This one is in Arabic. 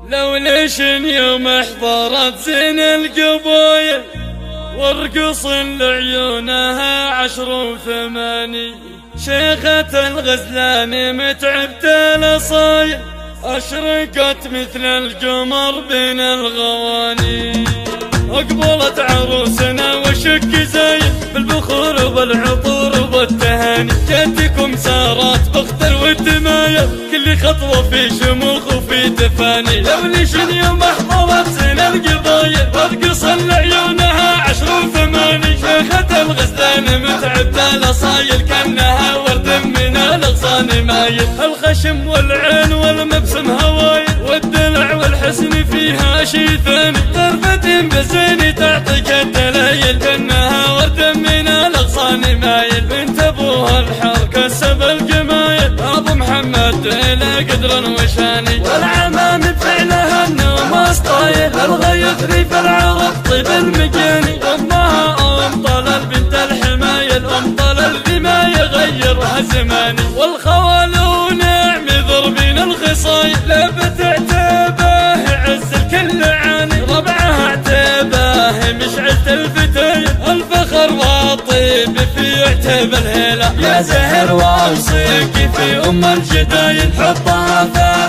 لو ليش يوم احضرت زين القبايل وارقص لعيونها 10 و8 شيخة الغزلان متعبت الاصايل اشرقت مثل القمر بين الغواني اقبلت عروسنا وشك زايد بالبخور وبالعطور وبالتهاني جدكم سارات بختر والدمايل كل خطوة في شموخ وفي تفاني لو ليش يوم احضرت زين القبايل وارقص لعيونها 10 و8 شيخة الغزلان متعبة الاصايل كانها ورد من الاغصان مايل الخشم والعين والمبسم هوايل والدلع والحسن فيها شي ثاني غرفة بزين تعطيك الدلايل كانها ورد من الاغصان مايل بنت ابوها الحر كسب الجمايل ابو محمد الى قدر وشاني والعمام بفعلها النوم طايل الغيث ريف العرب طيب المجاني امها ام طلال بنت الحمايل ام طلال ذي ما يغيرها زماني والخوال ونعم ضربين الخصايل لابت عتابه عز الكل عاني ربعها عتابه مشعلت الفتايل الفخر والطيب في عتاب الهيله يا زهر واوصيك في ام الجدايل حطها